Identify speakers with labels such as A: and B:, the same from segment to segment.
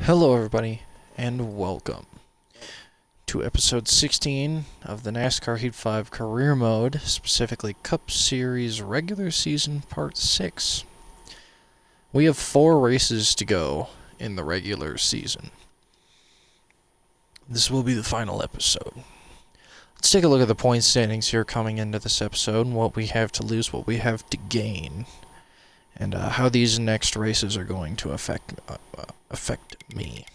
A: Hello, everybody, and welcome to episode 16 of the NASCAR Heat 5 Career Mode, specifically Cup Series Regular Season Part 6. We have 4 races to go in the regular season. This will be the final episode. Let's take a look at the point standings here coming into this episode, and what we have to lose, what we have to gain, and how these next races are going to affect me.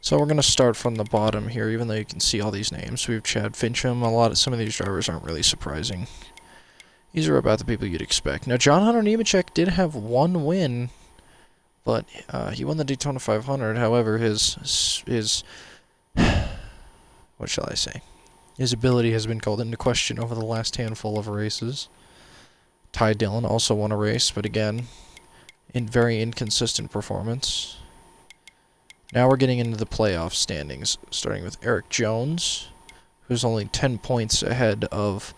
A: So we're going to start from the bottom here, even though you can see all these names. We have Chad Fincham. Some of these drivers aren't really surprising. These are about the people you'd expect. Now, John Hunter Nemechek did have one win, but he won the Daytona 500. However, his what shall I say? His ability has been called into question over the last handful of races. Ty Dillon also won a race, but again, very inconsistent performance. Now we're getting into the playoff standings, starting with Eric Jones, who's only 10 points ahead of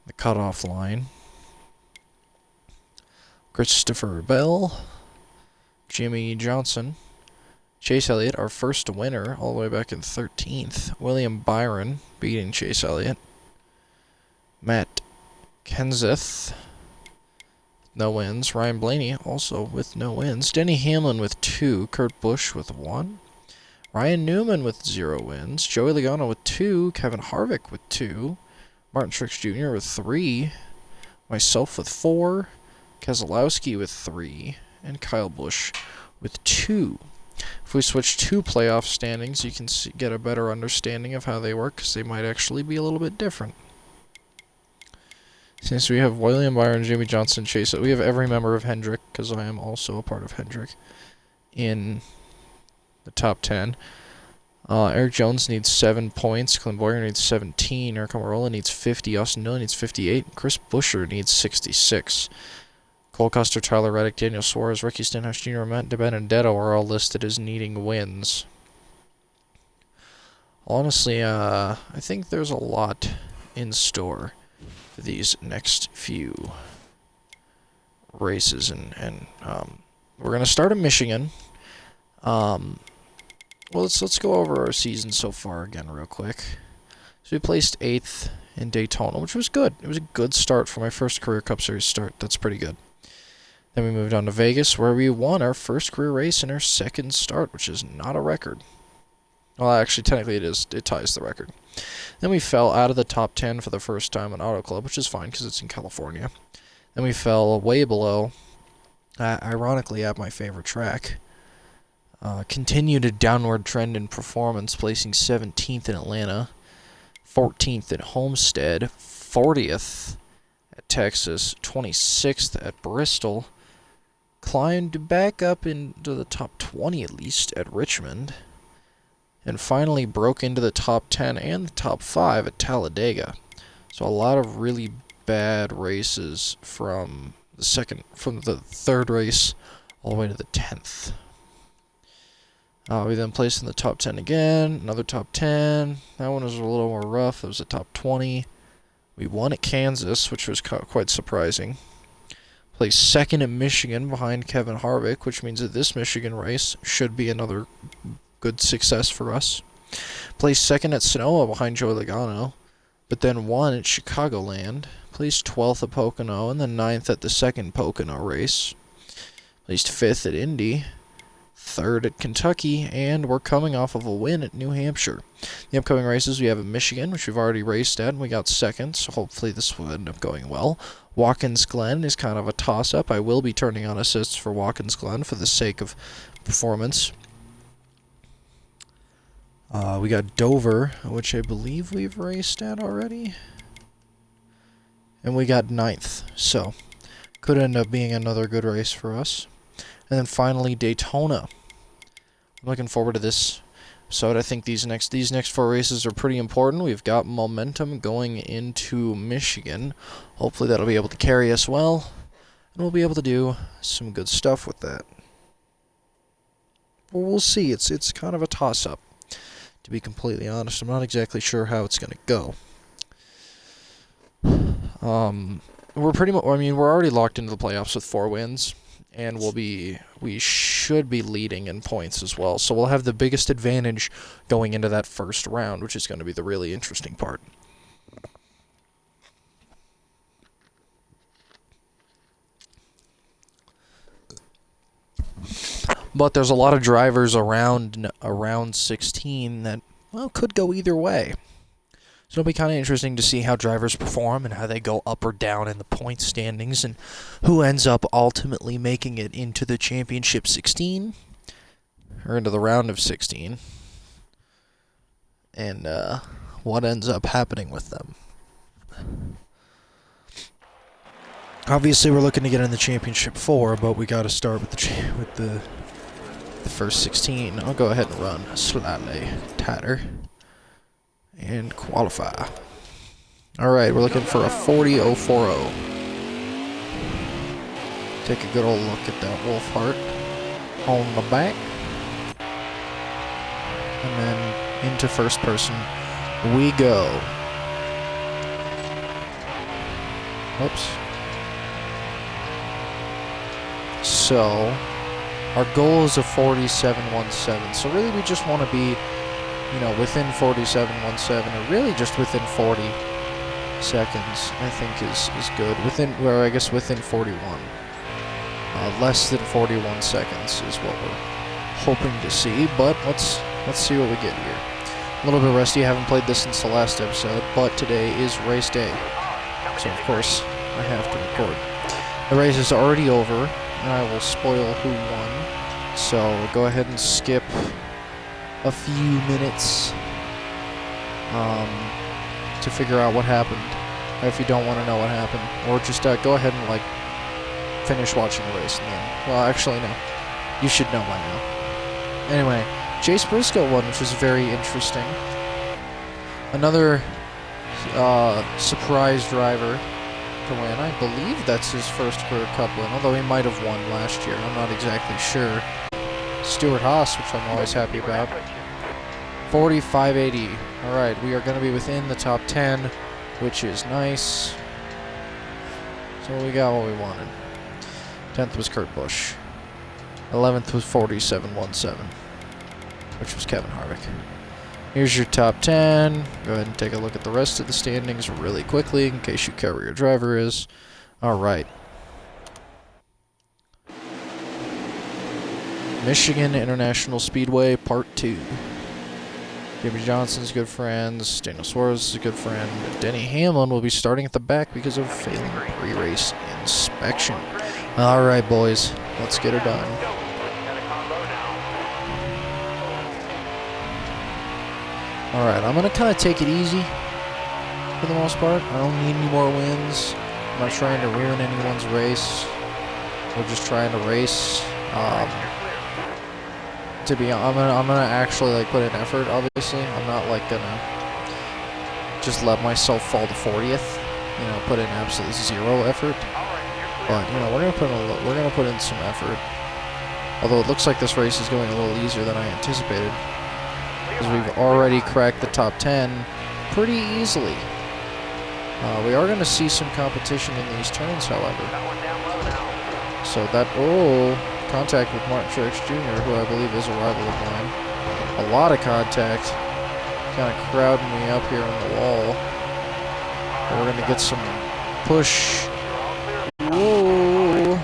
A: the cutoff line. Christopher Bell, Jimmy Johnson, Chase Elliott, our first winner, all the way back in 13th. William Byron beating Chase Elliott. Matt Kenseth, no wins. Ryan Blaney also with no wins. Denny Hamlin with 2. Kurt Busch with 1. Ryan Newman with 0 wins. Joey Logano with 2. Kevin Harvick with 2. Martin Truex Jr. with 3. Myself with 4. Keselowski with 3. And Kyle Busch with 2. If we switch to playoff standings, you can get a better understanding of how they work, because they might actually be a little bit different. Since we have William Byron, Jimmy Johnson, Chase, we have every member of Hendrick, because I am also a part of Hendrick, in the top 10. Eric Jones needs 7 points. Clint Boyer needs 17. Eric Almirola needs 50. Austin Dillon needs 58. Chris Buescher needs 66. Cole Custer, Tyler Reddick, Daniel Suarez, Ricky Stenhouse Jr., and Matt DiBenedetto are all listed as needing wins. Honestly, I think there's a lot in store for these next few races, and we're gonna start in Michigan. Well, let's go over our season so far again real quick. So we placed 8th in Daytona, which was good. It was a good start for my first career Cup Series start. That's pretty good. Then we moved on to Vegas, where we won our first career race in our second start, which is not a record. Well, actually, technically it is. It ties the record. Then we fell out of the top 10 for the first time in Auto Club, which is fine because it's in California. Then we fell way below, ironically, at my favorite track. Continued a downward trend in performance, placing 17th in Atlanta, 14th at Homestead, 40th at Texas, 26th at Bristol. Climbed back up into the top 20 at least at Richmond. And finally broke into the top 10 and the top 5 at Talladega. So a lot of really bad races from the third race all the way to the 10th. We then placed in the top 10 again, another top 10. That one was a little more rough. It was a top 20. We won at Kansas, which was quite surprising. Placed second in Michigan behind Kevin Harvick, which means that this Michigan race should be another good success for us. Placed second at Sonoma behind Joey Logano, but then won at Chicagoland. Placed 12th at Pocono, and then 9th at the second Pocono race. Placed 5th at Indy, 3rd at Kentucky, and we're coming off of a win at New Hampshire. The upcoming races we have in Michigan, which we've already raced at, and we got second, so hopefully this will end up going well. Watkins Glenn is kind of a toss-up. I will be turning on assists for Watkins Glenn for the sake of performance. We got Dover, which I believe we've raced at already. And we got 9th, so could end up being another good race for us. And then finally, Daytona. I'm looking forward to this episode. I think these next 4 races are pretty important. We've got momentum going into Michigan. Hopefully that'll be able to carry us well, and we'll be able to do some good stuff with that. Well, we'll see. It's kind of a toss-up, to be completely honest. I'm not exactly sure how it's going to go. We're pretty much, I mean, we're already locked into the playoffs with 4 wins, and we should be leading in points as well. So we'll have the biggest advantage going into that first round, which is going to be the really interesting part. But there's a lot of drivers around 16 that, well, could go either way. So it'll be kind of interesting to see how drivers perform and how they go up or down in the point standings and who ends up ultimately making it into the championship 16 or into the round of 16 and what ends up happening with them. Obviously, we're looking to get in the championship 4, but we got to start with the first 16. I'll go ahead and run slightly tighter and qualify. Alright, we're looking for a 40.040. Take a good old look at that Wolfhard on the back. And then into first person we go. Oops. So, our goal is a 47.17. So really we just want to be, you know, within 47.17, or really just within 40 seconds, I think is good. I guess within 41. Less than 41 seconds is what we're hoping to see, but let's see what we get here. A little bit rusty, I haven't played this since the last episode, but today is race day, so of course I have to record. The race is already over, and I will spoil who won, so go ahead and skip a few minutes to figure out what happened, if you don't want to know what happened, or just go ahead and finish watching the race and then, well, actually no, you should know by now. Anyway, Chase Briscoe won, which was very interesting. Another surprise driver to win. I believe that's his first career Cup win, although he might have won last year. I'm not exactly sure. Stewart-Haas, which I'm always happy about. 45.80. Alright, we are going to be within the top 10, which is nice. So we got what we wanted. 10th was Kurt Busch. 11th was 47.17, which was Kevin Harvick. Here's your top 10. Go ahead and take a look at the rest of the standings really quickly in case you care where your driver is. Alright. Michigan International Speedway, Part 2. Jimmy Johnson's good friends. Daniel Suarez is a good friend. Denny Hamlin will be starting at the back because of failing pre-race inspection. Alright, boys. Let's get her done. Alright, I'm going to kind of take it easy for the most part. I don't need any more wins. I'm not trying to ruin anyone's race. We're just trying to race. I'm gonna actually put in effort. Obviously, I'm not gonna just let myself fall to 40th. You know, put in absolutely zero effort. But you know, we're gonna put in some effort. Although it looks like this race is going a little easier than I anticipated, because we've already cracked the top 10 pretty easily. We are going to see some competition in these turns, however. So that, contact with Martin Truex Jr., who I believe is a rival of mine. A lot of contact. Kind of crowding me up here on the wall. But we're going to get some push. Whoa!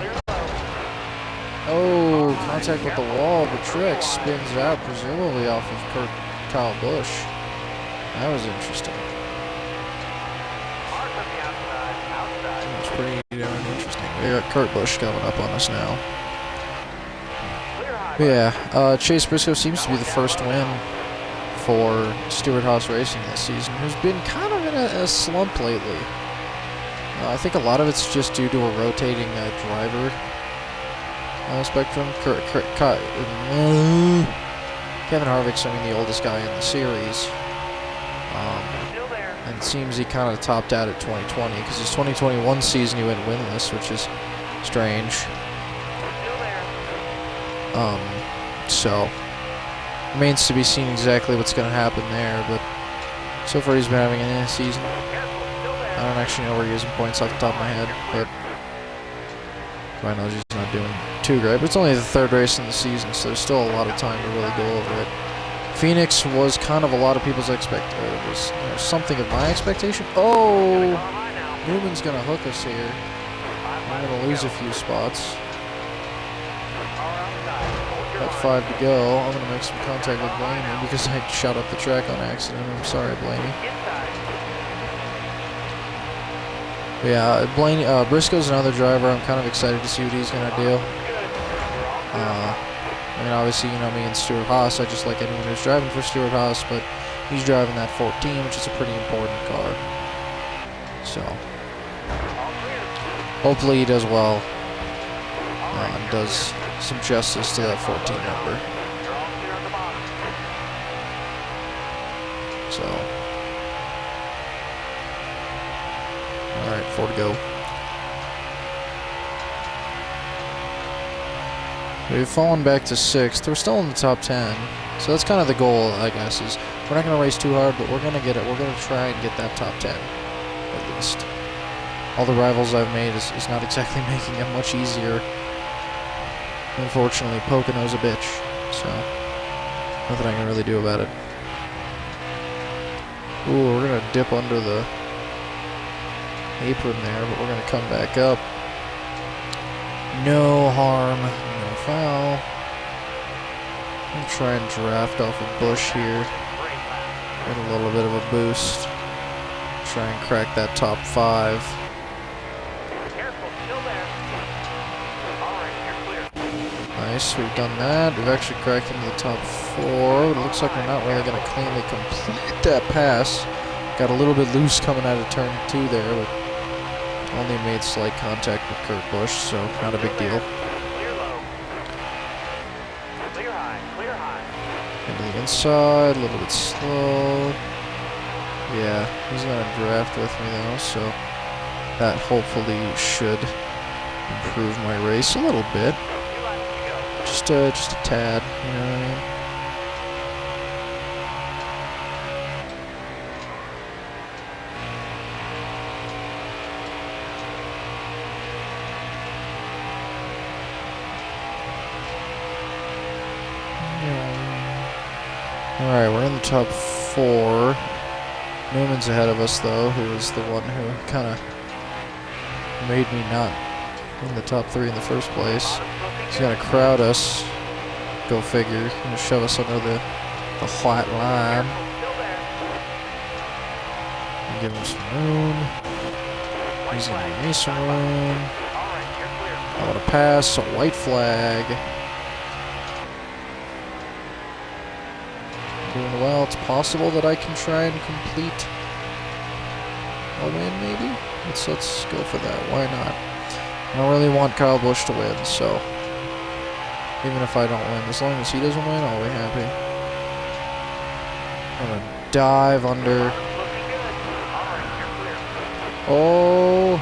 A: Oh, contact with the wall, but Truex spins out, presumably off of Kyle Busch. That was interesting. It's pretty darn interesting. We got Kurt Busch coming up on us now. Yeah, Chase Briscoe seems to be the first win for Stewart-Haas Racing this season, who's been kind of in a slump lately. I think a lot of it's just due to a rotating driver spectrum. Kevin Harvick's, the oldest guy in the series. And it seems he kind of topped out at 2020, because his 2021 season he went winless, which is strange. So, remains to be seen exactly what's going to happen there, but so far he's been having a season. I don't actually know where he is in points off the top of my head, but I know he's not doing too great, but it's only the third race in the season, so there's still a lot of time to really go over it. Phoenix was kind of a lot of people's was something of my expectation. Oh, Newman's gonna hook us here. I'm gonna lose a few spots. Got 5 to go. I'm gonna make some contact with Blaney because I shot up the track on accident. I'm sorry, Blaney. But yeah, Blaney, Briscoe's another driver. I'm kind of excited to see what he's gonna do. I mean, obviously, you know me and Stuart Haas. I just like anyone who's driving for Stuart Haas, but he's driving that 14, which is a pretty important car. So, hopefully he does well and does some justice to that 14 number. So, all right, 4 to go. We've fallen back to 6th. We're still in the top 10. So that's kind of the goal, I guess, is we're not going to race too hard, but we're going to get it. We're going to try and get that top 10, at least. All the rivals I've made is not exactly making it much easier. Unfortunately, Pocono's a bitch, so nothing I can really do about it. Ooh, we're going to dip under the apron there, but we're going to come back up. No harm. Foul. I'm going to try and draft off a Bush here. Get a little bit of a boost. Try and crack that top 5. Nice, we've done that. We've actually cracked into the top 4. It looks like we're not really going to cleanly complete that pass. Got a little bit loose coming out of turn 2 there, but only made slight contact with Kurt Busch, so not a big deal. Into the inside, a little bit slow. Yeah, he's gonna draft with me though, so that hopefully should improve my race a little bit. Just a tad, you know what I mean? Alright, we're in the top 4. Newman's ahead of us, though, who was the one who kind of made me not in the top 3 in the first place. He's going to crowd us. Go figure. He's going to shove us under the white line. And give him some room. He's going to give me some room. I want to pass. A white flag. Doing well. It's possible that I can try and complete a win, maybe? Let's go for that. Why not? I don't really want Kyle Busch to win, so even if I don't win, as long as he doesn't win, I'll be happy. I'm gonna dive under. Oh,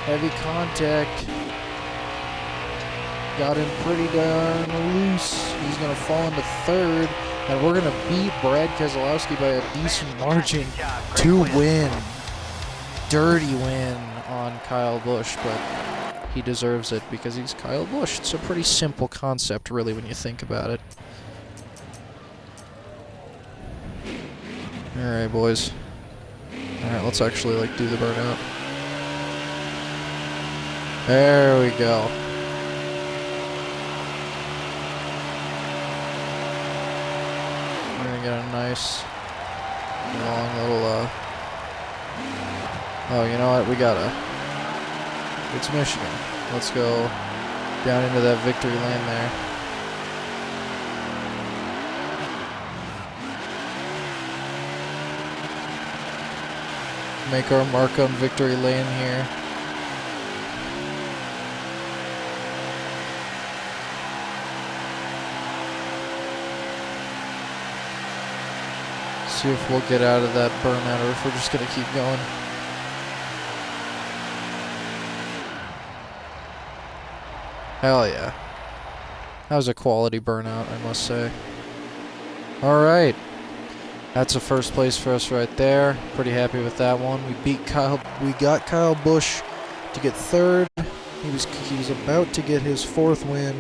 A: heavy contact. Got him pretty darn loose. He's gonna fall into 3rd. And we're going to beat Brad Keselowski by a decent margin to win. Dirty win on Kyle Busch, but he deserves it because he's Kyle Busch. It's a pretty simple concept, really, when you think about it. Alright, boys. Alright, let's actually, do the burnout. There we go. Get a nice long little oh, you know what, it's Michigan. Let's go down into that victory lane there. Make our mark on victory lane here. See if we'll get out of that burnout or if we're just going to keep going. Hell yeah. That was a quality burnout, I must say. Alright. That's a first place for us right there. Pretty happy with that one. We got Kyle Busch to get 3rd. He was about to get his 4th win,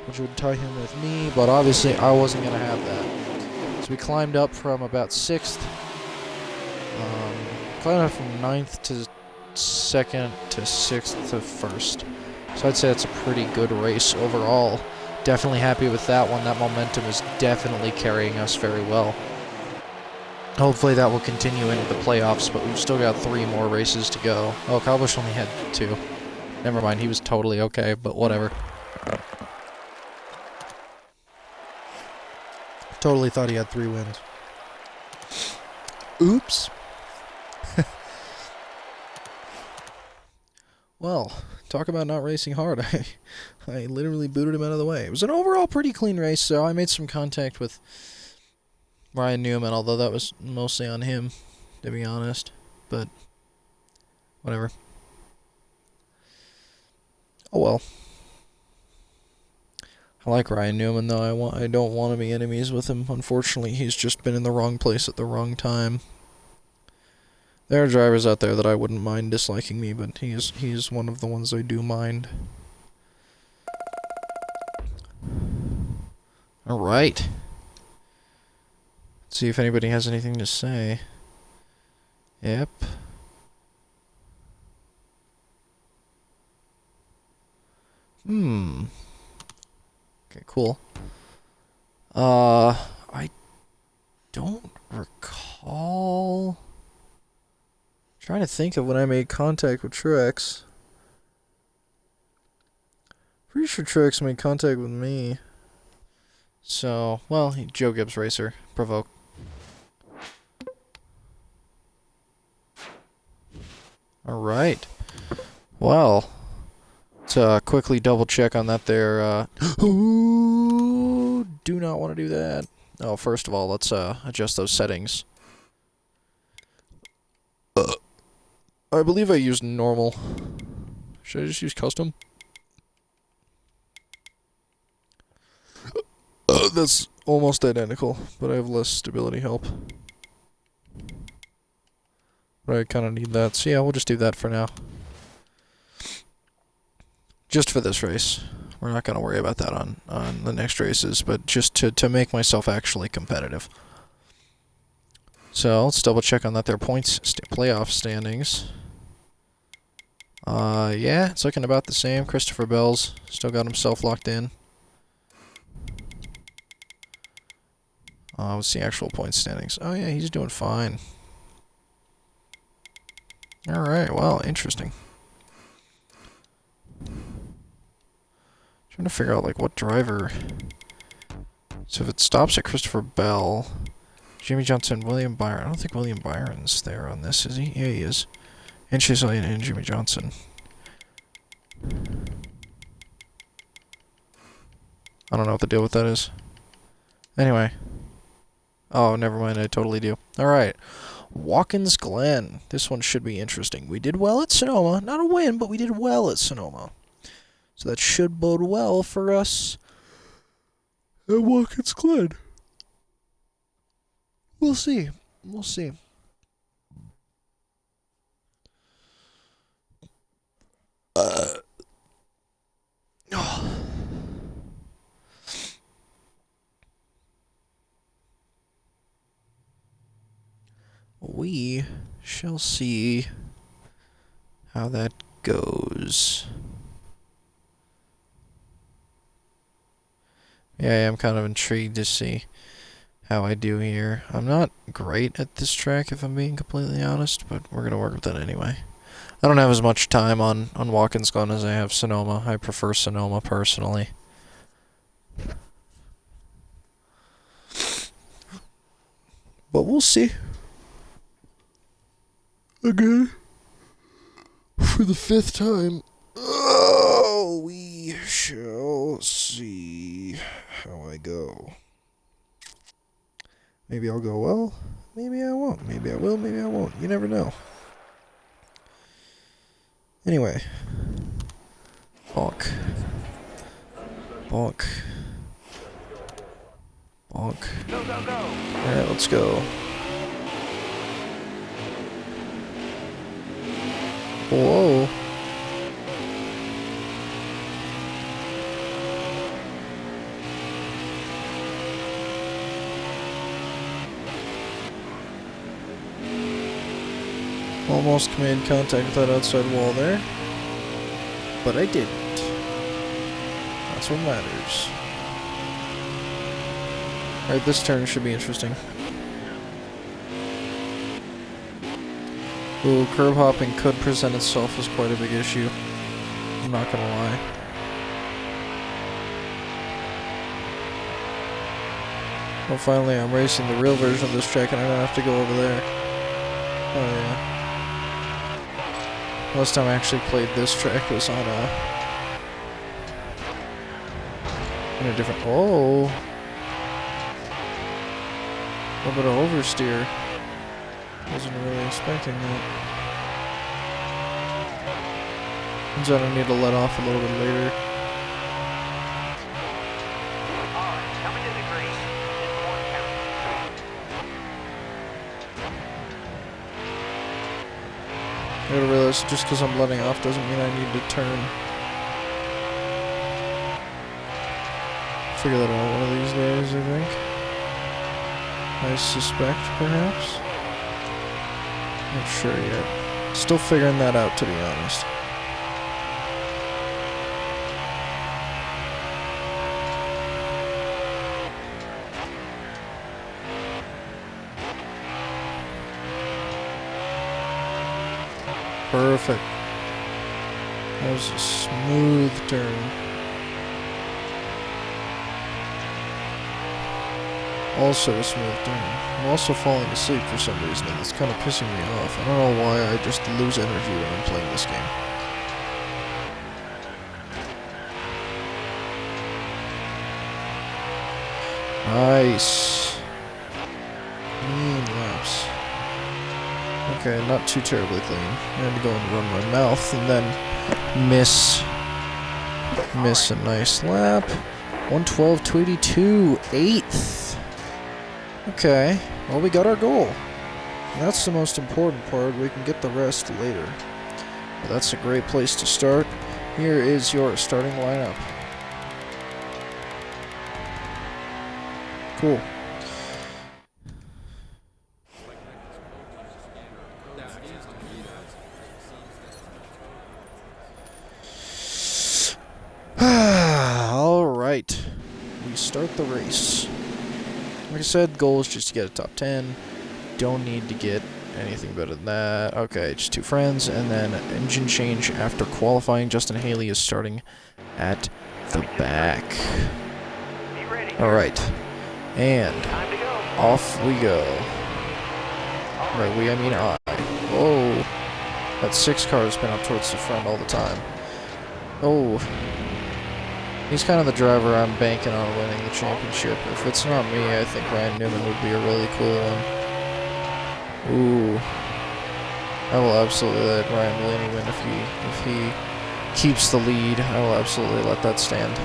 A: which would tie him with me, but obviously I wasn't going to have that. So we climbed up from about 6th, climbed up from 9th to 2nd to 6th to 1st. So I'd say it's a pretty good race overall. Definitely happy with that one. That momentum is definitely carrying us very well. Hopefully that will continue into the playoffs, but we've still got 3 more races to go. Oh, Kyle Busch only had 2. Never mind, he was totally okay, but whatever. Totally thought he had 3 wins. Oops. Well, talk about not racing hard. I literally booted him out of the way. It was an overall pretty clean race, so I made some contact with Ryan Newman, although that was mostly on him, to be honest. But, whatever. Oh well. I like Ryan Newman, though. I don't want to be enemies with him. Unfortunately, he's just been in the wrong place at the wrong time. There are drivers out there that I wouldn't mind disliking me, but he is one of the ones I do mind. Alright. Let's see if anybody has anything to say. Yep. Okay, cool. I don't recall... Trying to think of when I made contact with Truex. Pretty sure Truex made contact with me. So, well, Joe Gibbs Racer. Provoke. Alright. Well, let's quickly double check on that there. Ooh, do not want to do that. Oh, first of all, let's adjust those settings. I believe I used normal. Should I just use custom? That's almost identical, but I have less stability help. But I kind of need that, so yeah, we'll just do that for now. Just for this race. We're not going to worry about that on the next races, but just to make myself actually competitive. So, let's double check on that there points, playoff standings. Yeah, it's looking about the same. Christopher Bell's still got himself locked in. What's the actual point standings? Oh yeah, he's doing fine. Alright, well, interesting. Trying to figure out, like, what driver... So if it stops at Christopher Bell... Jimmy Johnson, William Byron. I don't think William Byron's there on this, is he? Yeah, he is. And Chase Elliott and Jimmy Johnson. I don't know what the deal with that is. Anyway. Oh, never mind, I totally do. Alright. Watkins Glen. This one should be interesting. We did well at Sonoma. Not a win, but we did well at Sonoma. So that should bode well for us at Watkins Glen. We'll see. We'll see. We shall see how that goes. Yeah, I'm kind of intrigued to see how I do here. I'm not great at this track, if I'm being completely honest, but we're going to work with that anyway. I don't have as much time on Watkins Glen as I have Sonoma. I prefer Sonoma, personally. But we'll see. Again. For the 5th time. Oh, we shall see how I go. Maybe I'll go well. Maybe I won't. Maybe I will. Maybe I won't. You never know. Anyway. Bonk. Bonk. Bonk.
B: Go, go, go.
A: Alright, let's go. Whoa. Almost made contact with that outside wall there. But I didn't. That's what matters. Alright, this turn should be interesting. Ooh, curb hopping could present itself as quite a big issue. I'm not gonna lie. Well, finally I'm racing the real version of this track and I don't have to go over there. Oh yeah. Last time I actually played this track was on in a different... Oh! A little bit of oversteer. Wasn't really expecting that. Means I don't need to let off a little bit later. I gotta realize just because I'm letting off doesn't mean I need to turn. Figure that out one of these days, I think. I suspect, perhaps? Not sure yet. Still figuring that out, to be honest. Perfect. That was a smooth turn. Also a smooth turn. I'm also falling asleep for some reason, and it's kind of pissing me off. I don't know why I just lose energy when I'm playing this game. Nice. Clean laps. Okay, not too terribly clean. I had to go and run my mouth and then miss a nice lap. 112 to 82, 8th. Okay, well we got our goal. And that's the most important part. We can get the rest later. But that's a great place to start. Here is your starting lineup. Cool. Alright. We start the race. Like I said, goal is just to get a top 10. Don't need to get anything better than that. Okay, just two friends, and then engine change after qualifying. Justin Haley is starting at the back. Alright. And off we go. Right, I mean I. Oh. That 6 car has been up towards the front all the time. Oh. He's kind of the driver I'm banking on winning the championship. If it's not me, I think Ryan Newman would be a really cool one. Ooh. I will absolutely let Ryan Blaney win if he keeps the lead. I will absolutely let that stand.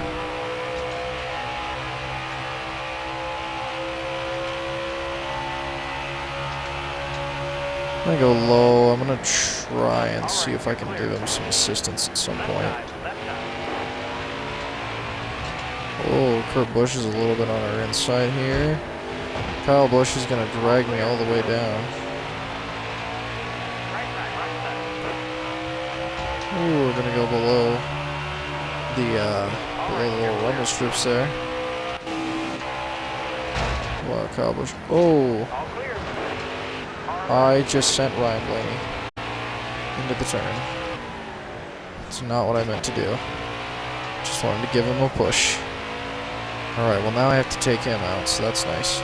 A: I'm gonna go low. I'm gonna try and see if I can give him some assistance at some point. Oh, Kurt Busch is a little bit on our inside here. Kyle Busch is going to drag me all the way down. Ooh, we're going to go below the little rumble strips there. Wow, Kyle Busch. Oh! I just sent Ryan Blaney into the turn. That's not what I meant to do. Just wanted to give him a push. Alright, well now I have to take him out, so that's nice.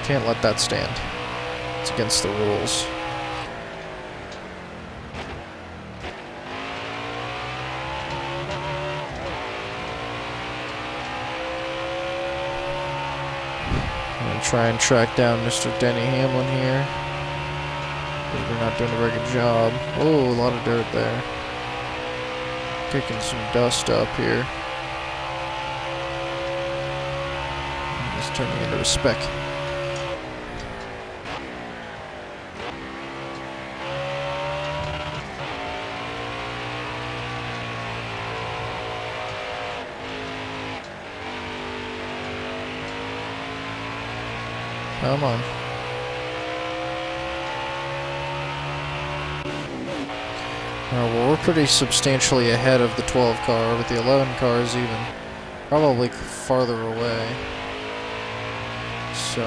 A: Can't let that stand. It's against the rules. I'm gonna try and track down Mr. Denny Hamlin here. Because we're not doing a very good job. Oh, a lot of dirt there. Kicking some dust up here. Turning into a speck. Come on. Well, we're pretty substantially ahead of the 12 car, but the 11 car is even probably farther away. So...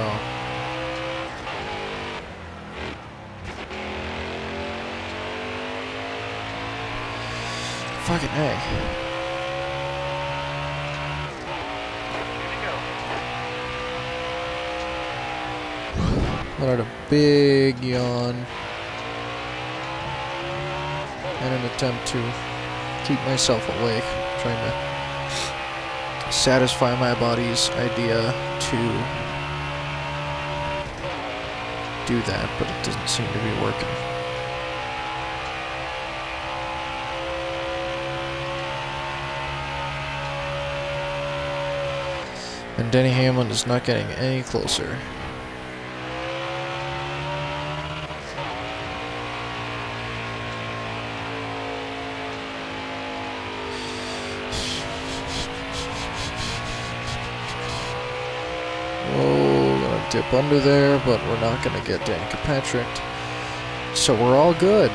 A: fucking A. Let out a big yawn in an attempt to keep myself awake, trying to satisfy my body's idea to do that, but it doesn't seem to be working. And Denny Hamlin is not getting any closer. Dip under there, but we're not going to get Danica Patrick. So we're all good.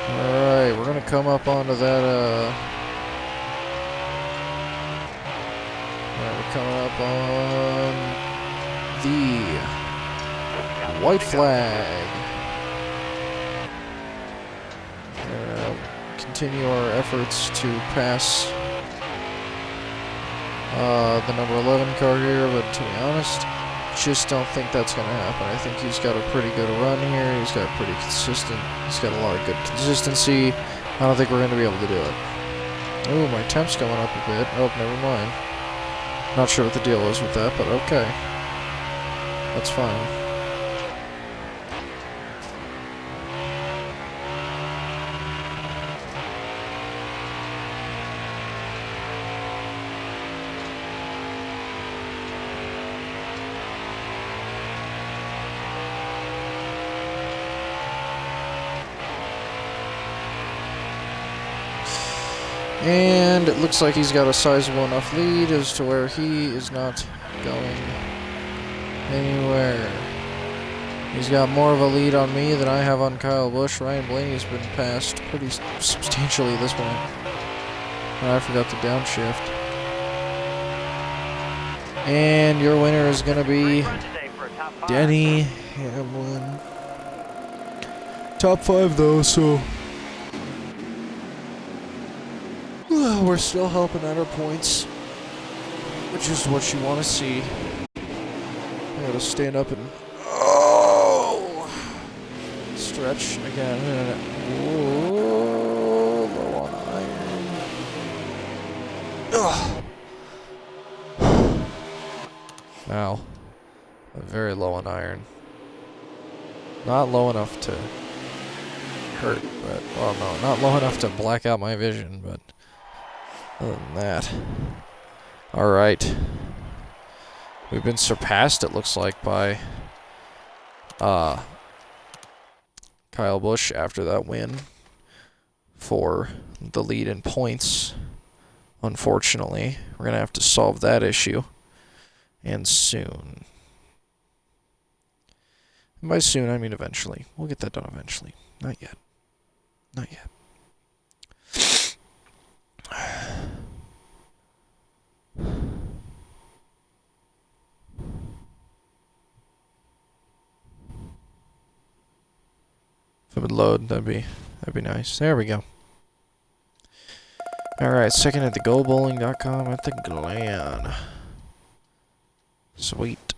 A: Alright, we're going to come up onto that, alright, we're coming up on the white flag. Continue our efforts to pass the number 11 car here, but to be honest, just don't think that's going to happen. I think he's got a pretty good run here. He's got pretty consistent. He's got a lot of good consistency. I don't think we're going to be able to do it. Ooh, my temp's going up a bit. Oh, never mind. Not sure what the deal is with that, but okay. That's fine. And it looks like he's got a sizable enough lead as to where he is not going anywhere. He's got more of a lead on me than I have on Kyle Busch. Ryan Blaney's been passed pretty substantially at this point. And I forgot to downshift. And your winner is going to be Denny Hamlin. Top 5 though, so... we're still helping out our points, which is what you want to see. I gotta stand up and stretch again. Whoa, low on iron. Wow, very low on iron. Not low enough to hurt, but well, no, not low enough to black out my vision, but. Other than that. Alright. We've been surpassed, it looks like, by Kyle Busch after that win for the lead in points. Unfortunately, we're going to have to solve that issue. And soon. And by soon, I mean eventually. We'll get that done eventually. Not yet. Not yet. If it would load, that'd be nice. There we go. Alright, second at the GoBowling.com at the Glen. Sweet.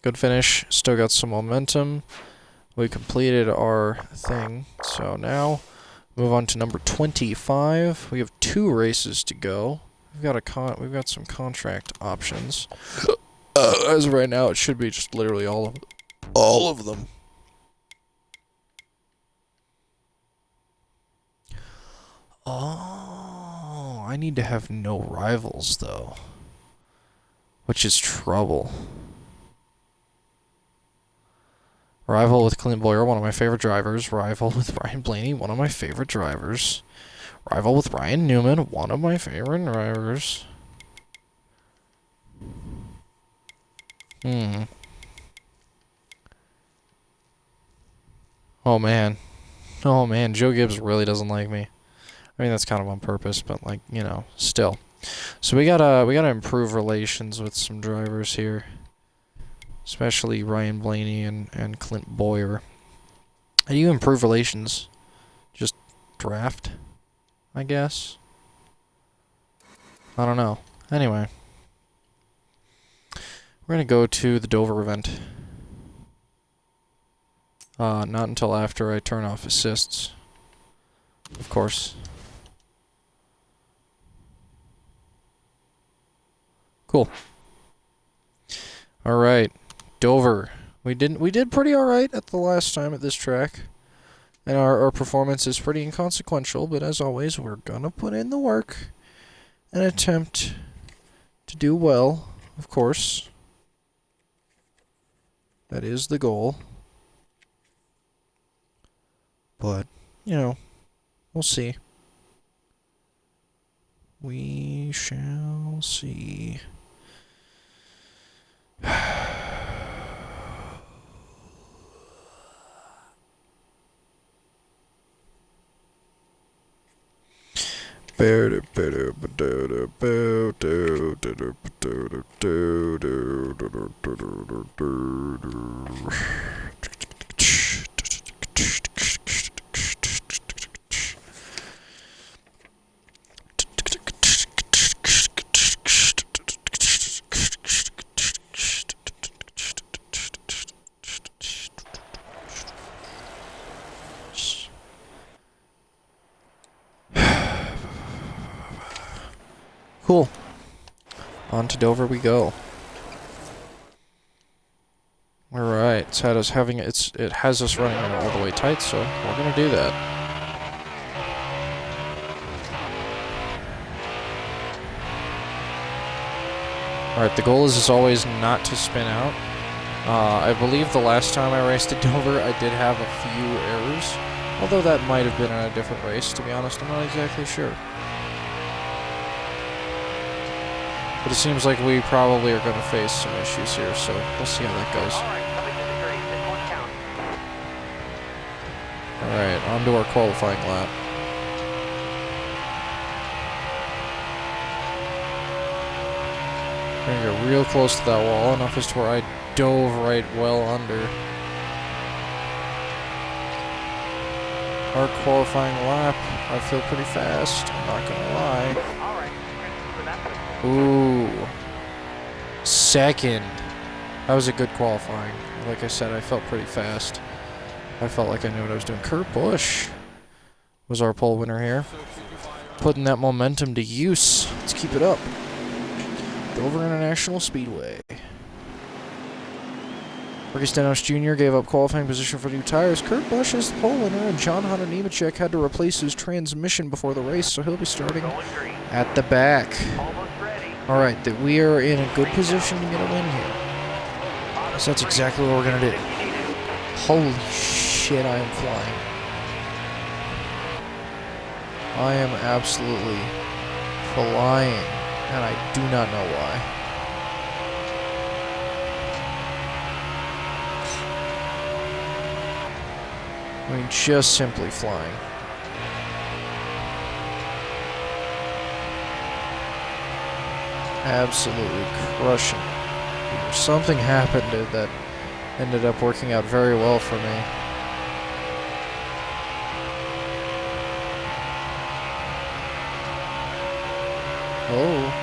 A: Good finish. Still got some momentum. We completed our thing. So now, move on to number 25. We have 2 races to go. We've got some contract options. As of right now, it should be just literally all of them. Oh, I need to have no rivals, though. Which is trouble. Rival with Clint Boyer, one of my favorite drivers. Rival with Ryan Blaney, one of my favorite drivers. Rival with Ryan Newman, one of my favorite drivers. Hmm. Oh man. Oh man, Joe Gibbs really doesn't like me. I mean, that's kind of on purpose, but like, you know, still. So we gotta improve relations with some drivers here. Especially Ryan Blaney and Clint Boyer. How do you improve relations? Just draft, I guess? I don't know. Anyway. We're gonna go to the Dover event. Not until after I turn off assists. Of course. Cool. Alright. Dover. We did pretty alright at the last time at this track. And our performance is pretty inconsequential, but as always, we're gonna put in the work and attempt to do well, of course. That is the goal. But, you know, we'll see. We shall see. Cool. On to Dover we go. Alright, it has us running all the way tight, so we're gonna do that. Alright, the goal is as always not to spin out. I believe the last time I raced at Dover I did have a few errors, although that might have been in a different race, to be honest, I'm not exactly sure. But it seems like we probably are going to face some issues here, so we'll see how that goes. Alright, on to our qualifying lap. We're going to get real close to that wall, enough as to where I dove right well under. Our qualifying lap, I feel pretty fast, I'm not going to lie. Ooh. Second. That was a good qualifying. Like I said, I felt pretty fast. I felt like I knew what I was doing. Kurt Busch was our pole winner here. Putting that momentum to use. Let's keep it up. Dover International Speedway. Ricky Stenhouse Jr. gave up qualifying position for new tires. Kurt Busch is the pole winner, and John Hunter Nemechek had to replace his transmission before the race, so he'll be starting at the back. Alright, that we are in a good position to get a win here. So that's exactly what we're going to do. Holy shit, I am flying. I am absolutely flying, and I do not know why. I mean, just simply flying. Absolutely crushing it. Something happened that ended up working out very well for me. Oh.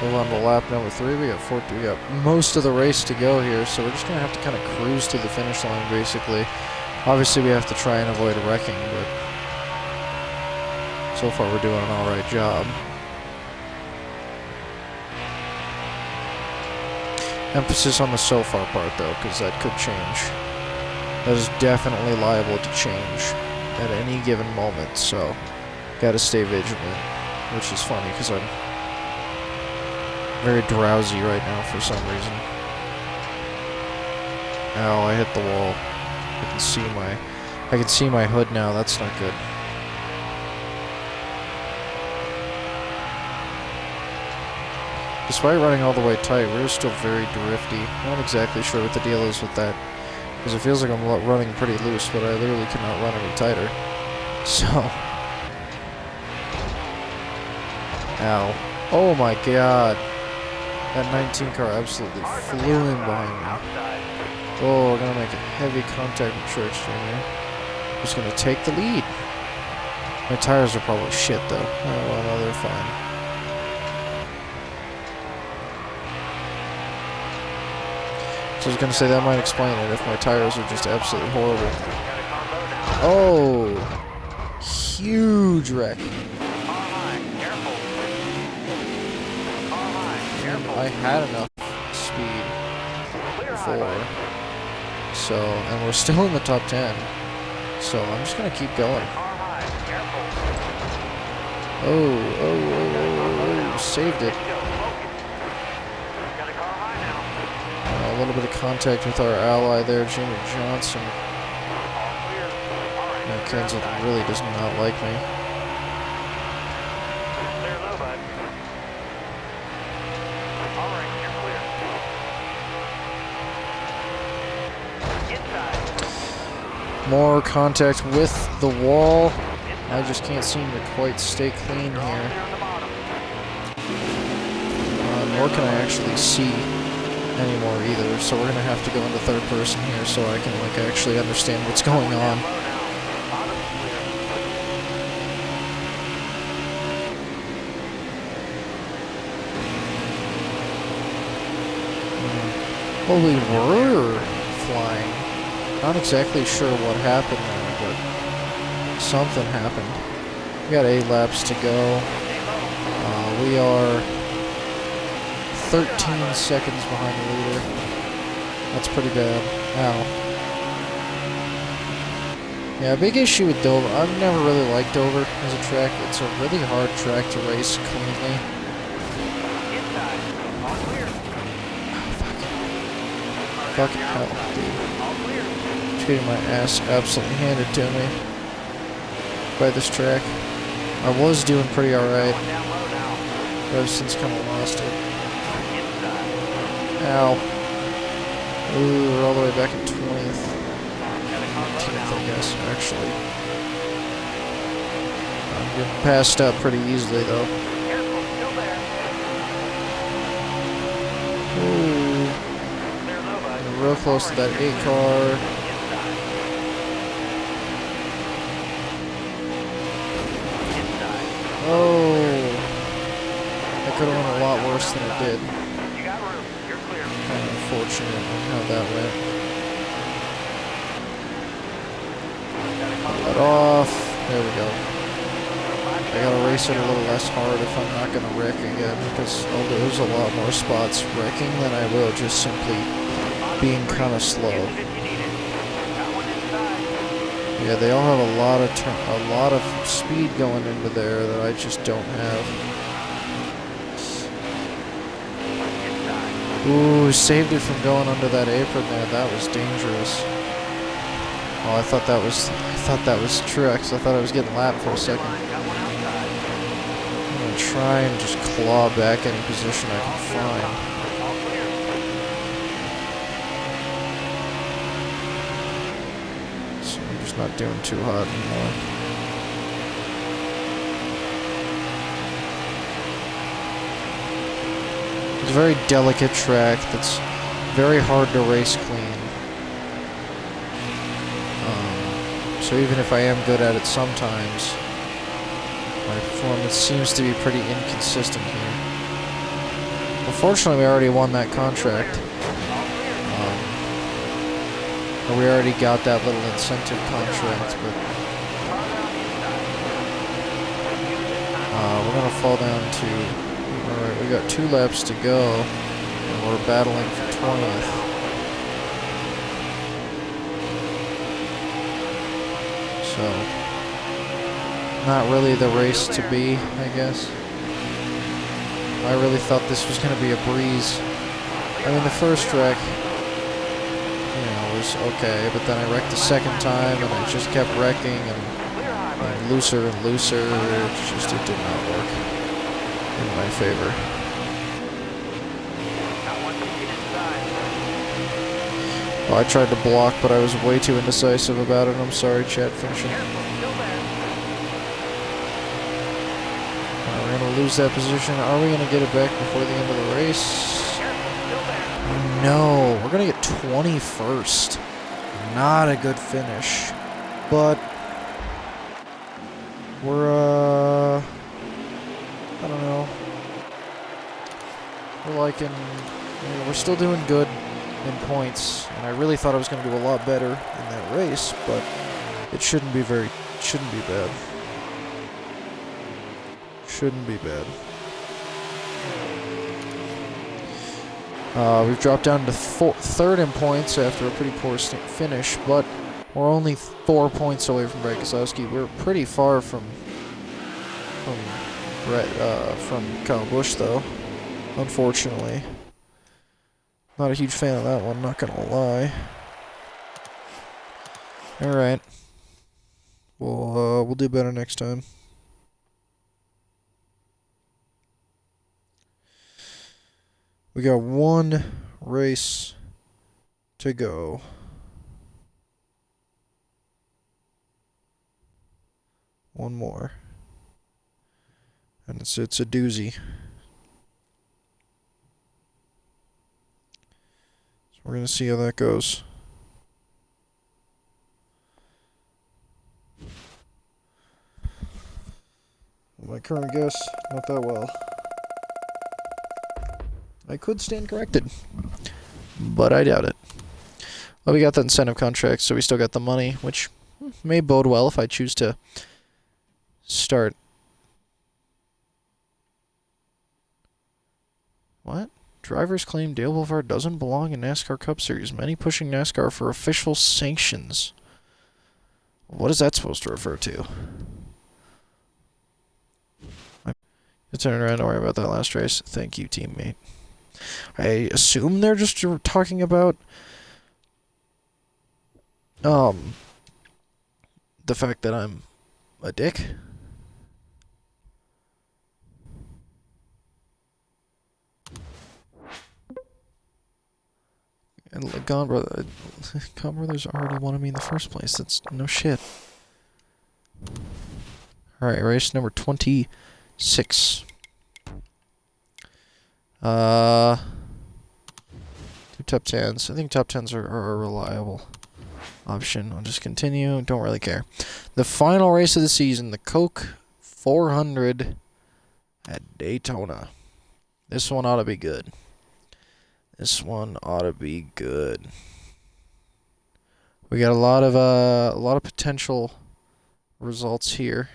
A: Move on to lap number 3. We got most of the race to go here, so we're just gonna have to kind of cruise to the finish line, basically. Obviously, we have to try and avoid wrecking, but so far we're doing an alright job. Emphasis on the so far part, though, because that could change. That is definitely liable to change at any given moment, so gotta stay vigilant, which is funny because I'm very drowsy right now for some reason. Ow, I hit the wall. I can see my hood now. That's not good. Despite running all the way tight, we're still very drifty. I'm not exactly sure what the deal is with that, because it feels like I'm running pretty loose, but I literally cannot run any tighter. So, ow. Oh my god. That 19 car absolutely flew in behind me. Oh, we're gonna make a heavy contact with Church Jr. Who's gonna take the lead. My tires are probably shit though. Oh, well, no, they're fine. So I was gonna say that might explain it if my tires are just absolutely horrible. Oh! Huge wreck. I had enough speed before, so, and we're still in the top 10, so I'm just gonna keep going. Oh, saved it. A little bit of contact with our ally there, Jimmy Johnson. That Kensel really does not like me. More contact with the wall. I just can't seem to quite stay clean here. Nor can I actually see anymore either, so we're gonna have to go into third person here so I can like actually understand what's going on. Well, we were flying. Not exactly sure what happened there, but something happened. We got 8 laps to go. We are 13 seconds behind the leader. That's pretty bad. Ow. Yeah, big issue with Dover. I've never really liked Dover as a track. It's a really hard track to race cleanly. Fucking hell, dude. Just getting my ass absolutely handed to me by this track. I was doing pretty alright, but I've since kind of lost it. Ow. Ooh, we're all the way back at 20th. 19th, I guess, actually. I'm getting passed up pretty easily, though. Ooh. We're real close to that 8 car. Oh. That could have went a lot worse than it did. Kind of unfortunate on how that went. Let off. There we go. I gotta race it a little less hard if I'm not gonna wreck again, because I'll lose a lot more spots wrecking than I will just simply being kind of slow. Yeah, they all have a lot of speed going into there that I just don't have. Ooh, saved it from going under that apron there. That was dangerous. Oh, I thought that was true, because I thought I was getting lapped for a second. I'm gonna try and just claw back any position I can find. So I'm just not doing too hot anymore. It's a very delicate track that's very hard to race clean. So even if I am good at it sometimes, my performance seems to be pretty inconsistent here. Unfortunately, we already won that contract. Or we already got that little incentive contract, but we're gonna fall down to. Alright, we got 2 laps to go, and we're battling for 20th. So, not really the race to be, I guess. I really thought this was going to be a breeze. I mean, the first track, you know, was okay, but then I wrecked the second time, and I just kept wrecking, and looser and looser. It did not work in my favor. Well, I tried to block, but I was way too indecisive about it. I'm sorry, chat. Finishing. We're going to lose that position. Are we going to get it back before the end of the race? No. We're going to get 21st. Not a good finish. But we're, I don't know. We're liking, we're still doing good in points. And I really thought I was going to do a lot better in that race, but it shouldn't be bad. Shouldn't be bad. We've dropped down to third in points after a pretty poor finish, but we're only 4 points away from Brad Keselowski. We're pretty far from Kyle Busch, though. Unfortunately, not a huge fan of that one. Not gonna lie. All right, we'll do better next time. We got one race to go. One more. And it's a doozy. So we're going to see how that goes. My current guess, not that well. I could stand corrected, but I doubt it. Well, we got the incentive contract, so we still got the money, which may bode well if I choose to start. What? Drivers claim Dale Boulevard doesn't belong in NASCAR Cup Series. Many pushing NASCAR for official sanctions. What is that supposed to refer to? You turn around, don't worry about that last race. Thank you, teammate. I assume they're just talking about the fact that I'm a dick. And Gone Brothers already wanted me in the first place. That's no shit. Alright, race number 26. Do top 10s. I think top 10s are a reliable option. I'll just continue. Don't really care. The final race of the season, the Coke 400 at Daytona. This one ought to be good. This one ought to be good. We got a lot of potential results here.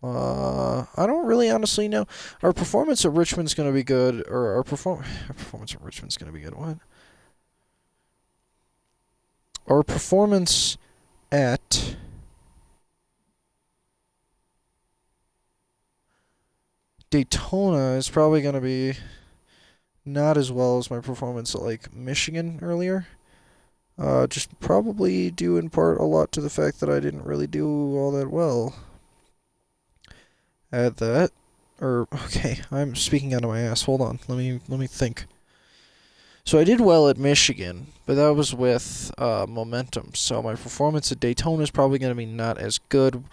A: I don't really honestly know. Our performance at Richmond's going to be good, or our performance at Richmond's going to be good. What? Our performance at Daytona is probably going to be not as well as my performance at, like, Michigan earlier. Just probably due in part a lot to the fact that I didn't really do all that well at that. Okay, I'm speaking out of my ass. Hold on. Let me think. So I did well at Michigan, but that was with momentum. So my performance at Daytona is probably going to be not as good.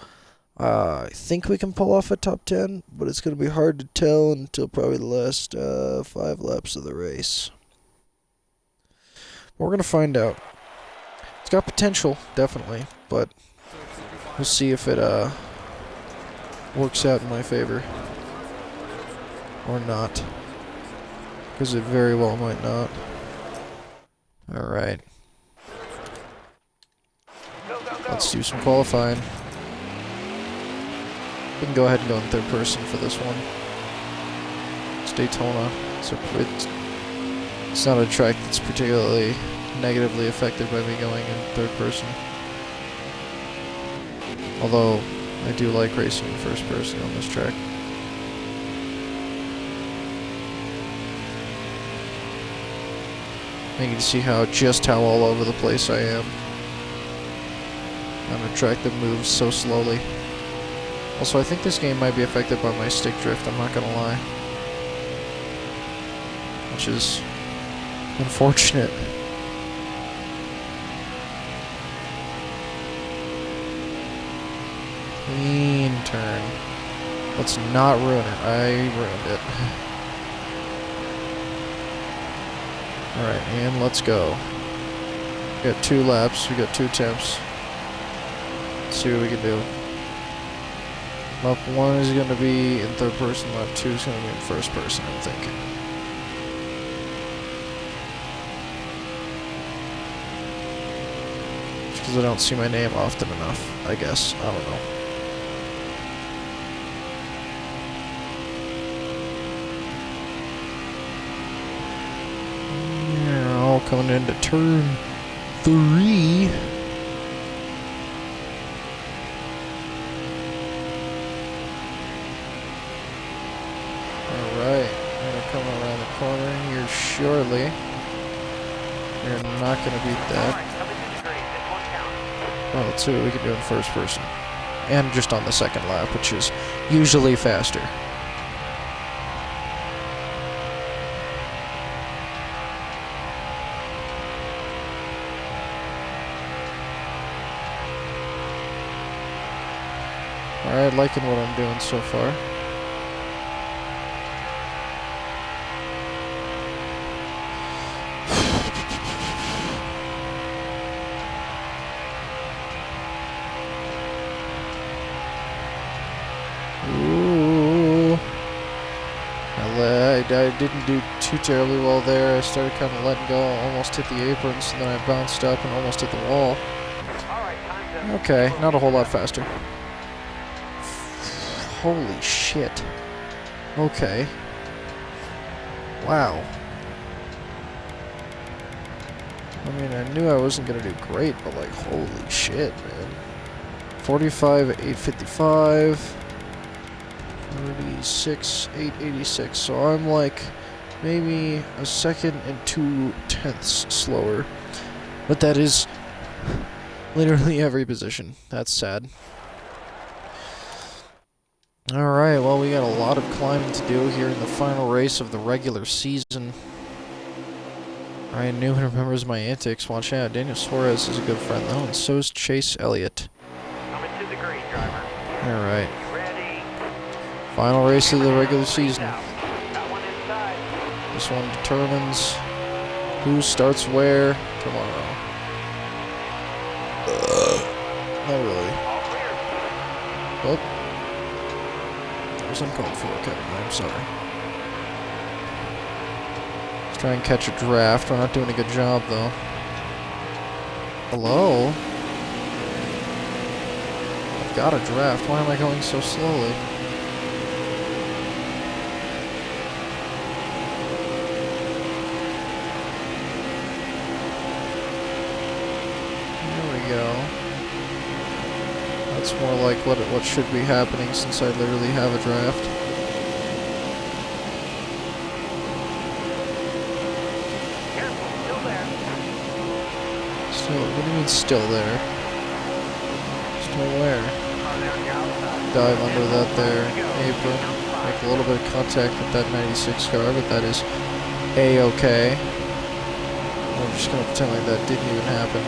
A: I think we can pull off a top 10, but it's going to be hard to tell until probably the last 5 laps of the race. We're going to find out. It's got potential, definitely, but we'll see if it works out in my favor or not, because it very well might not. Alright. Let's do some qualifying. We can go ahead and go in third person for this one. It's Daytona. It's not a track that's particularly negatively affected by me going in third person. Although, I do like racing in first person on this track. And you can see just how all over the place I am. On a track that moves so slowly. Also, I think this game might be affected by my stick drift, I'm not gonna lie. Which is unfortunate. Clean turn. Let's not ruin it. I ruined it. Alright, and let's go. We got 2 laps, we got 2 attempts. Let's see what we can do. Lap 1 is going to be in 3rd person, lap 2 is going to be in 1st person, I'm thinking. Just because I don't see my name often enough, I guess. I don't know. Coming into turn 3. Alright, we're gonna come around the corner here shortly. We're not gonna beat that. Well, let's see what we can do in 1st person. And just on the 2nd lap, which is usually faster. Alright, liking what I'm doing so far. Ooh. I didn't do too terribly well there. I started kind of letting go, almost hit the aprons, and then I bounced up and almost hit the wall. Okay, not a whole lot faster. Holy shit. Okay. Wow. I mean, I knew I wasn't gonna do great, but like, holy shit, man. 45, 855. 36, 886. So I'm like, maybe a second and 2/10 slower. But that is literally every position. That's sad. Alright, well, we got a lot of climbing to do here in the final race of the regular season. Ryan Newman remembers my antics. Watch out, Daniel Suarez is a good friend, though, and so is Chase Elliott. Alright. Final race of the regular season. This one determines who starts where tomorrow. Not really. Oh. There's uncalled for, okay, I'm sorry. Let's try and catch a draft. We're not doing a good job, though. Hello? I've got a draft. Why am I going so slowly? That's more like what should be happening since I literally have a draft. Still, what do you mean still there? Still where? Dive under that there apron. Make a little bit of contact with that 96 car, but that is A-okay. I'm just gonna pretend like that didn't even happen.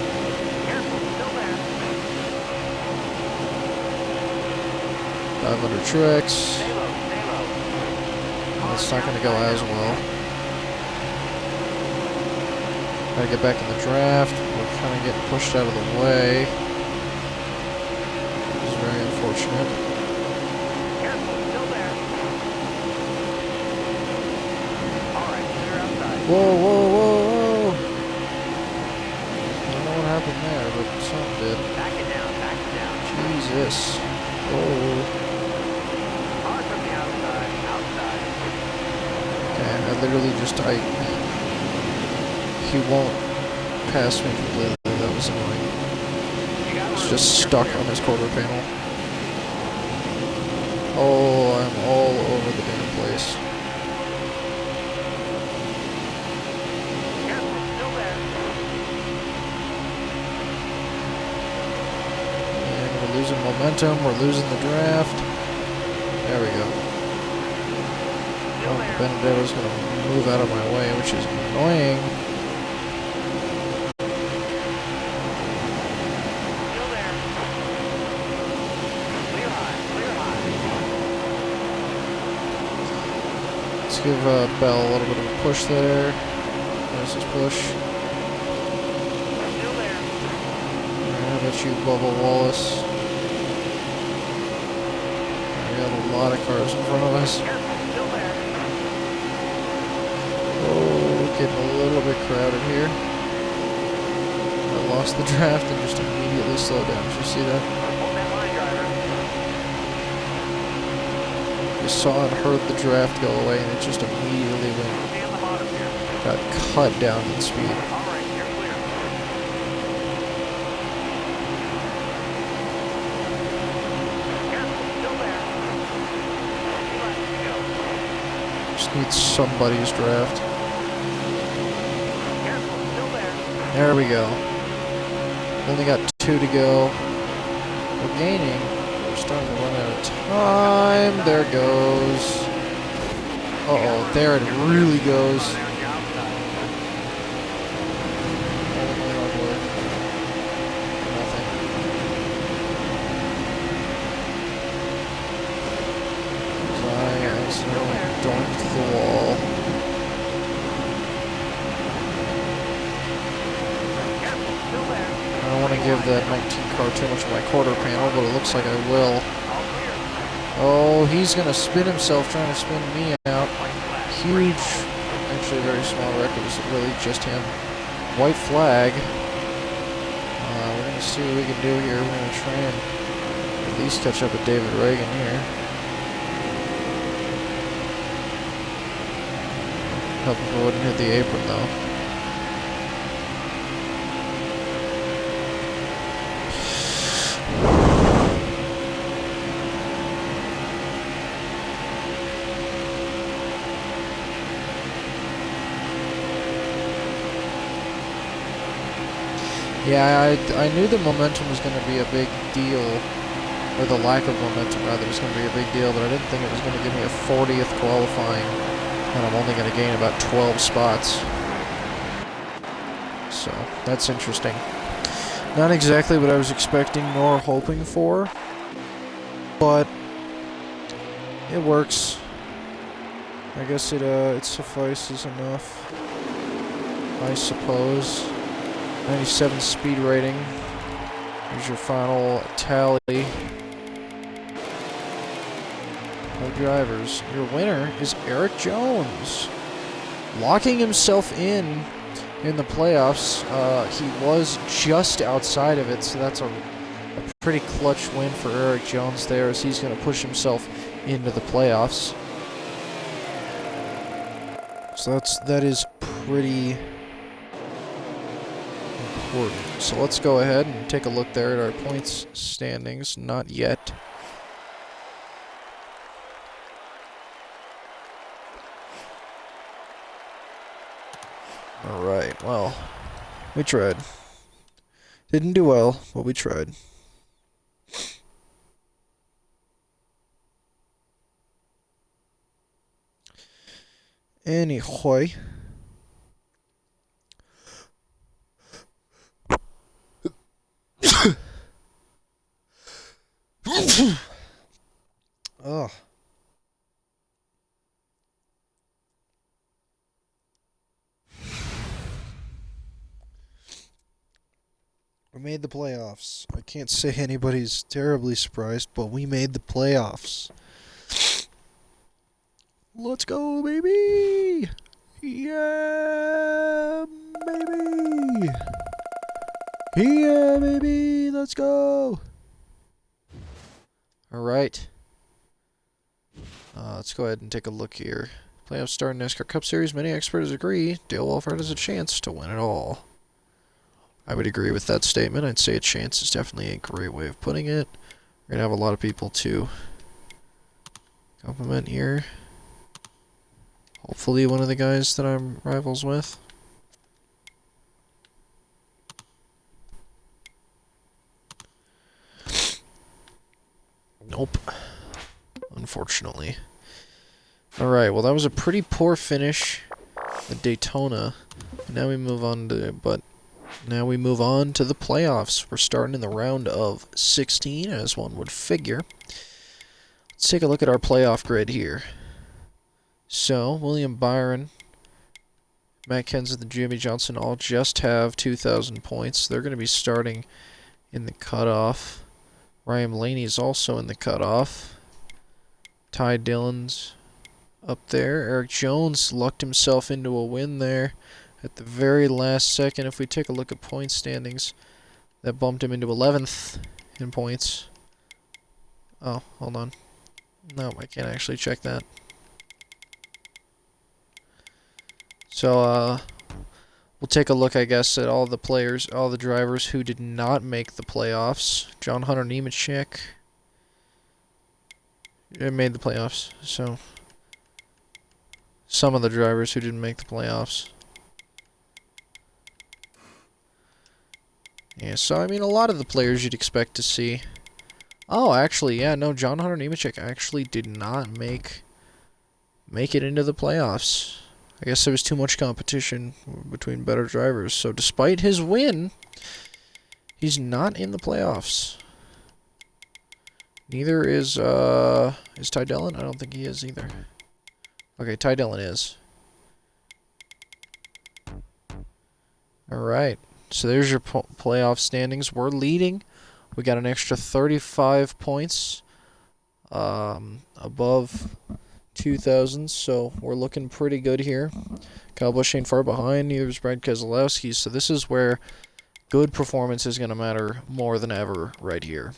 A: Dive under Truex. That's not going to go as well. Gotta get back in the draft. We're kind of getting pushed out of the way. Which is very unfortunate. Whoa, whoa, whoa, whoa! I don't know what happened there, but something did. Jesus. Oh. I literally just, he won't pass me completely, that was annoying. He's just stuck on his quarter panel. Oh, I'm all over the damn place. losing momentum. We're losing the draft. There we go. Oh, Benedetto's going to move out of my way, which is annoying. Let's give Bell a little bit of a push there. There's his push. How about you, Bubba Wallace? We got a lot of cars in front of us. Oh, getting a little bit crowded here. I lost the draft and just immediately slowed down. Did you see that? You saw and heard the draft go away, and it just immediately got cut down in speed. Just need somebody's draft. There we go. Only got 2 to go. We're gaining. We're starting to run out of time. There it goes. Uh-oh, there it really goes. Nothing. I accidentally donked the wall. I don't want to give that 19 car too much of my quarter panel, but it looks like I will. Oh, he's going to spin himself trying to spin me out. Huge, actually very small wreck. It was really just him. White flag. We're going to see what we can do here. We're going to try and at least catch up with David Reagan here. Hope if I wouldn't hit the apron though. Yeah, I knew the momentum was going to be a big deal, or the lack of momentum rather was going to be a big deal, but I didn't think it was going to give me a 40th qualifying, and I'm only going to gain about 12 spots. So, that's interesting. Not exactly what I was expecting nor hoping for, but it works. I guess it suffices enough, I suppose. 97 speed rating. Here's your final tally of drivers. Your winner is Eric Jones, locking himself in the playoffs. He was just outside of it, so that's a pretty clutch win for Eric Jones there, as he's going to push himself into the playoffs. So that is pretty important. So let's go ahead and take a look there at our points standings. Not yet. Alright, well, we tried. Didn't do well, but we tried. Anyway. Oh. We made the playoffs. I can't say anybody's terribly surprised, but we made the playoffs. Let's go, baby! Yeah, baby! Yeah, baby! Let's go! Alright. Let's go ahead and take a look here. Playoffs start in NASCAR Cup Series. Many experts agree Dale Wolfhard has a chance to win it all. I would agree with that statement. I'd say a chance is definitely a great way of putting it. We're going to have a lot of people to compliment here. Hopefully one of the guys that I'm rivals with. Nope. Unfortunately. Alright, well that was a pretty poor finish at Daytona. Now we move on to the playoffs. We're starting in the round of 16, as one would figure. Let's take a look at our playoff grid here. So, William Byron, Matt Kenseth, and Jimmy Johnson all just have 2,000 points. They're going to be starting in the cutoff. Ryan Blaney is also in the cutoff. Ty Dillon's up there. Eric Jones lucked himself into a win there at the very last second. If we take a look at point standings, that bumped him into 11th in points. Oh, hold on. No, I can't actually check that. So, we'll take a look, I guess, at all the drivers who did not make the playoffs. John Hunter Nemechek made the playoffs, so some of the drivers who didn't make the playoffs. Yeah, so, I mean, a lot of the players you'd expect to see. Oh, actually, yeah, no, John Hunter Nemechek actually did not make it into the playoffs. I guess there was too much competition between better drivers. So despite his win, he's not in the playoffs. Neither is Ty Dillon? I don't think he is either. Okay, Ty Dillon is. Alright, so there's your playoff standings. We're leading. We got an extra 35 points above 2,000, so we're looking pretty good here. Kyle Busch ain't far behind, neither is Brad Keselowski, so this is where good performance is going to matter more than ever right here.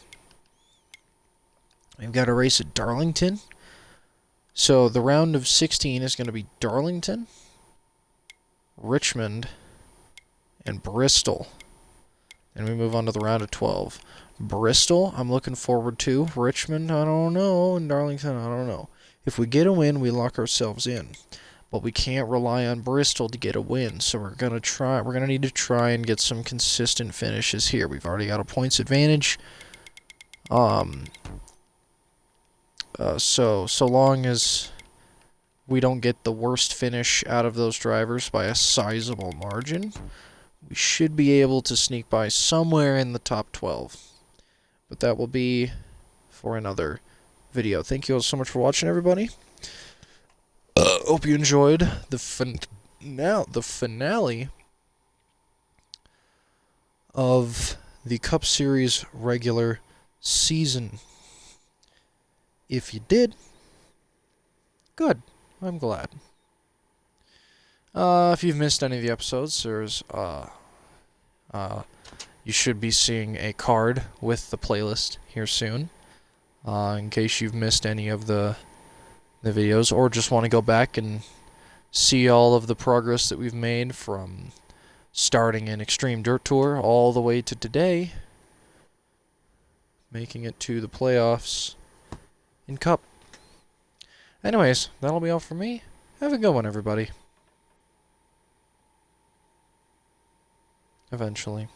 A: We've got a race at Darlington. So the round of 16 is going to be Darlington, Richmond, and Bristol. And we move on to the round of 12. Bristol, I'm looking forward to. Richmond, I don't know. And Darlington, I don't know. If we get a win, we lock ourselves in. But we can't rely on Bristol to get a win. So we're going to need to try and get some consistent finishes here. We've already got a points advantage. So long as we don't get the worst finish out of those drivers by a sizable margin, we should be able to sneak by somewhere in the top 12. But that will be for another video. Thank you all so much for watching, everybody. Hope you enjoyed the finale of the Cup Series regular season. If you did, good. I'm glad. If you've missed any of the episodes, you should be seeing a card with the playlist here soon. In case you've missed any of the videos, or just want to go back and see all of the progress that we've made from starting an Extreme Dirt Tour all the way to today, making it to the playoffs in Cup. Anyways, that'll be all for me. Have a good one, everybody. Eventually.